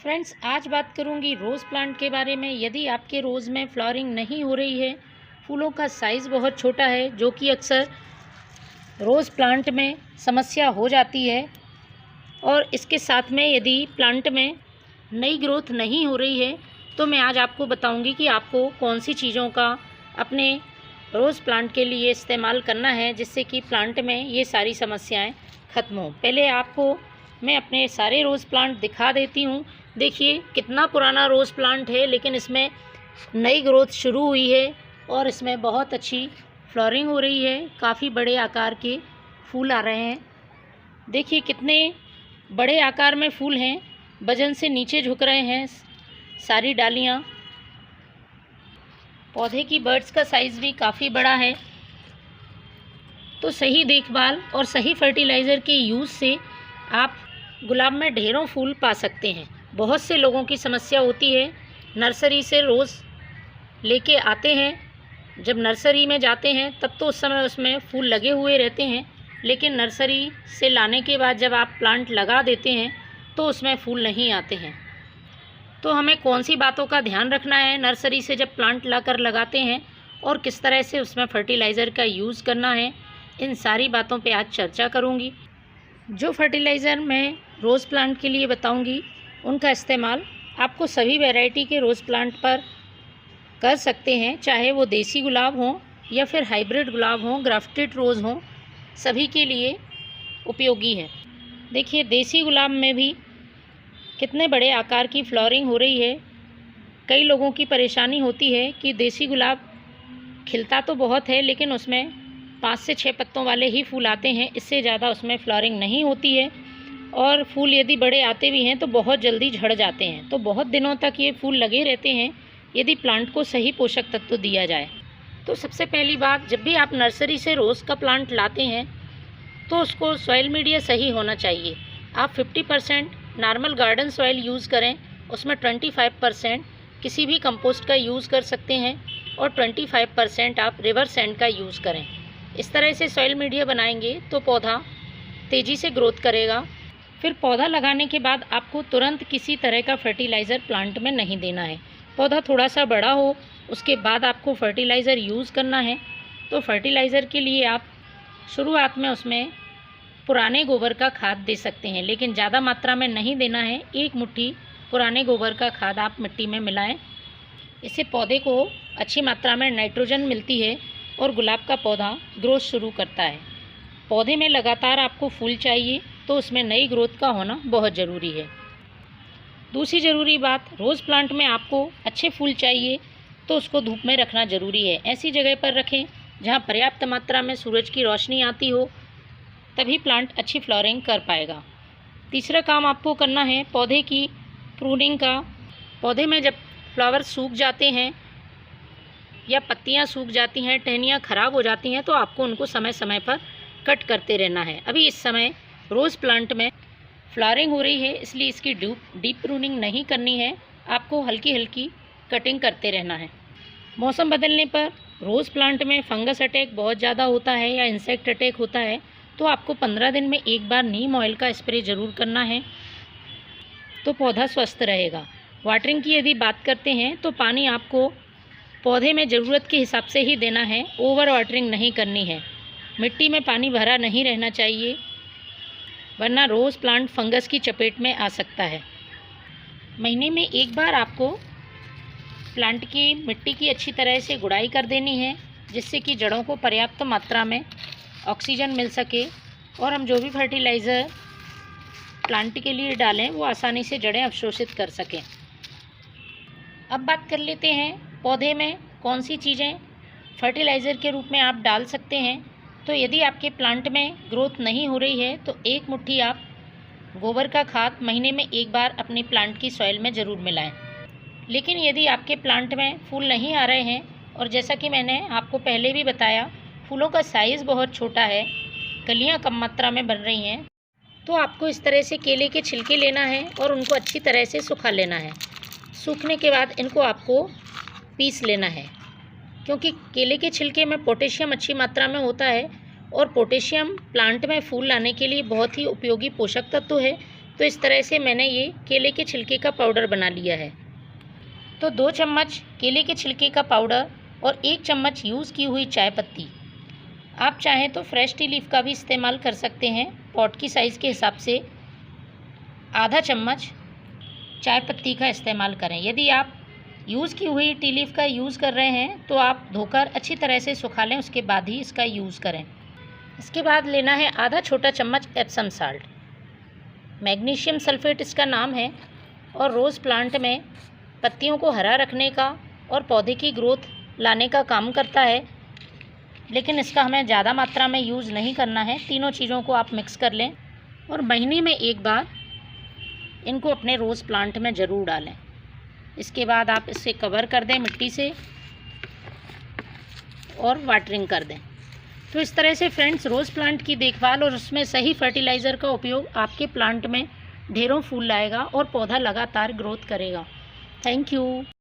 Friends, आज बात करूंगी रोज़ प्लांट के बारे में। यदि आपके रोज़ में फ्लावरिंग नहीं हो रही है, फूलों का साइज़ बहुत छोटा है, जो कि अक्सर रोज़ प्लांट में समस्या हो जाती है, और इसके साथ में यदि प्लांट में नई ग्रोथ नहीं हो रही है, तो मैं आज आपको बताऊंगी कि आपको कौन सी चीज़ों का अपने रोज़ प्लांट के लिए इस्तेमाल करना है, जिससे कि प्लांट में ये सारी समस्याएं ख़त्म हों। पहले आपको मैं अपने सारे रोज़ प्लांट दिखा देती हूँ। देखिए कितना पुराना रोज़ प्लांट है, लेकिन इसमें नई ग्रोथ शुरू हुई है और इसमें बहुत अच्छी फ्लावरिंग हो रही है। काफ़ी बड़े आकार के फूल आ रहे हैं। देखिए कितने बड़े आकार में फूल हैं, वजन से नीचे झुक रहे हैं सारी डालियाँ। पौधे की बर्ड्स का साइज़ भी काफ़ी बड़ा है। तो सही देखभाल और सही फर्टिलाइज़र के यूज़ से आप गुलाब में ढेरों फूल पा सकते हैं। बहुत से लोगों की समस्या होती है, नर्सरी से रोज़ लेके आते हैं, जब नर्सरी में जाते हैं तब तो उस समय उसमें फूल लगे हुए रहते हैं, लेकिन नर्सरी से लाने के बाद जब आप प्लांट लगा देते हैं तो उसमें फूल नहीं आते हैं। तो हमें कौन सी बातों का ध्यान रखना है नर्सरी से जब प्लांट लाकर लगाते हैं, और किस तरह से उसमें फर्टिलाइज़र का यूज़ करना है, इन सारी बातों पे आज चर्चा करूँगी। जो फर्टिलाइज़र मैं रोज़ प्लांट के लिए बताऊँगी, उनका इस्तेमाल आपको सभी वैरायटी के रोज़ प्लांट पर कर सकते हैं, चाहे वो देसी गुलाब हों या फिर हाइब्रिड गुलाब हों, ग्राफ्टेड रोज़ हों, सभी के लिए उपयोगी है। देखिए देसी गुलाब में भी कितने बड़े आकार की फ्लावरिंग हो रही है। कई लोगों की परेशानी होती है कि देसी गुलाब खिलता तो बहुत है, लेकिन उसमें 5 से 6 पत्तों वाले ही फूल आते हैं, इससे ज़्यादा उसमें फ्लावरिंग नहीं होती है, और फूल यदि बड़े आते भी हैं तो बहुत जल्दी झड़ जाते हैं। तो बहुत दिनों तक ये फूल लगे रहते हैं यदि प्लांट को सही पोषक तत्व दिया जाए। तो सबसे पहली बात, जब भी आप नर्सरी से रोज़ का प्लांट लाते हैं तो उसको सॉइल मीडिया सही होना चाहिए। आप 50% नॉर्मल गार्डन सॉइल यूज़ करें, उसमें 25% किसी भी कंपोस्ट का यूज़ कर सकते हैं, और 25% आप रिवर सैंड का यूज़ करें। इस तरह से सॉइल मीडिया बनाएंगे तो पौधा तेज़ी से ग्रोथ करेगा। फिर पौधा लगाने के बाद आपको तुरंत किसी तरह का फर्टिलाइज़र प्लांट में नहीं देना है। पौधा थोड़ा सा बड़ा हो, उसके बाद आपको फर्टिलाइज़र यूज़ करना है। तो फर्टिलाइज़र के लिए आप शुरुआत में उसमें पुराने गोबर का खाद दे सकते हैं, लेकिन ज़्यादा मात्रा में नहीं देना है। 1 मुट्ठी पुराने गोबर का खाद आप मिट्टी में मिलाएं। इससे पौधे को अच्छी मात्रा में नाइट्रोजन मिलती है और गुलाब का पौधा ग्रोथ शुरू करता है। पौधे में लगातार आपको फूल चाहिए, तो उसमें नई ग्रोथ का होना बहुत ज़रूरी है। दूसरी ज़रूरी बात, रोज़ प्लांट में आपको अच्छे फूल चाहिए तो उसको धूप में रखना ज़रूरी है। ऐसी जगह पर रखें जहाँ पर्याप्त मात्रा में सूरज की रोशनी आती हो, तभी प्लांट अच्छी फ्लावरिंग कर पाएगा। तीसरा काम आपको करना है पौधे की प्रूनिंग का। पौधे में जब फ्लावर सूख जाते हैं या पत्तियां सूख जाती हैं, टहनियाँ ख़राब हो जाती हैं, तो आपको उनको समय समय पर कट करते रहना है। अभी इस समय रोज़ प्लांट में फ्लावरिंग हो रही है, इसलिए इसकी डीप प्रूनिंग नहीं करनी है, आपको हल्की हल्की कटिंग करते रहना है। मौसम बदलने पर रोज़ प्लांट में फंगस अटैक बहुत ज़्यादा होता है या इंसेक्ट अटैक होता है, तो आपको 15 दिन में एक बार नीम ऑयल का स्प्रे ज़रूर करना है, तो पौधा स्वस्थ रहेगा। वाटरिंग की यदि बात करते हैं तो पानी आपको पौधे में ज़रूरत के हिसाब से ही देना है, ओवर वाटरिंग नहीं करनी है। मिट्टी में पानी भरा नहीं रहना चाहिए, वरना रोज़ प्लांट फंगस की चपेट में आ सकता है। महीने में एक बार आपको प्लांट की मिट्टी की अच्छी तरह से गुड़ाई कर देनी है, जिससे कि जड़ों को पर्याप्त मात्रा में ऑक्सीजन मिल सके, और हम जो भी फर्टिलाइज़र प्लांट के लिए डालें वो आसानी से जड़ें अवशोषित कर सकें। अब बात कर लेते हैं पौधे में कौन सी चीज़ें फर्टिलाइज़र के रूप में आप डाल सकते हैं। तो यदि आपके प्लांट में ग्रोथ नहीं हो रही है तो 1 मुट्ठी आप गोबर का खाद महीने में एक बार अपने प्लांट की सॉइल में ज़रूर मिलाएं। लेकिन यदि आपके प्लांट में फूल नहीं आ रहे हैं, और जैसा कि मैंने आपको पहले भी बताया, फूलों का साइज़ बहुत छोटा है, कलियां कम मात्रा में बन रही हैं, तो आपको इस तरह से केले के छिलके लेना है और उनको अच्छी तरह से सुखा लेना है। सूखने के बाद इनको आपको पीस लेना है, क्योंकि केले के छिलके में पोटेशियम अच्छी मात्रा में होता है, और पोटेशियम प्लांट में फूल लाने के लिए बहुत ही उपयोगी पोषक तत्व है। तो तो इस तरह से मैंने ये केले के छिलके का पाउडर बना लिया है। तो 2 चम्मच केले के छिलके का पाउडर और 1 चम्मच यूज़ की हुई चाय पत्ती। आप चाहें तो फ्रेश टी लीफ का भी इस्तेमाल कर सकते हैं। पॉट की साइज़ के हिसाब से आधा चम्मच चाय पत्ती का इस्तेमाल करें। यदि आप यूज़ की हुई टी लीफ का यूज़ कर रहे हैं तो आप धोकर अच्छी तरह से सुखा लें, उसके बाद ही इसका यूज़ करें। इसके बाद लेना है आधा छोटा चम्मच एप्सम साल्ट। मैग्नीशियम सल्फेट इसका नाम है और रोज़ प्लांट में पत्तियों को हरा रखने का और पौधे की ग्रोथ लाने का काम करता है, लेकिन इसका हमें ज़्यादा मात्रा में यूज़ नहीं करना है। तीनों चीज़ों को आप मिक्स कर लें और महीने में एक बार इनको अपने रोज़ प्लांट में ज़रूर डालें। इसके बाद आप इसे कवर कर दें मिट्टी से और वाटरिंग कर दें। तो इस तरह से फ्रेंड्स रोज़ प्लांट की देखभाल और उसमें सही फर्टिलाइज़र का उपयोग आपके प्लांट में ढेरों फूल लाएगा और पौधा लगातार ग्रोथ करेगा। Thank you.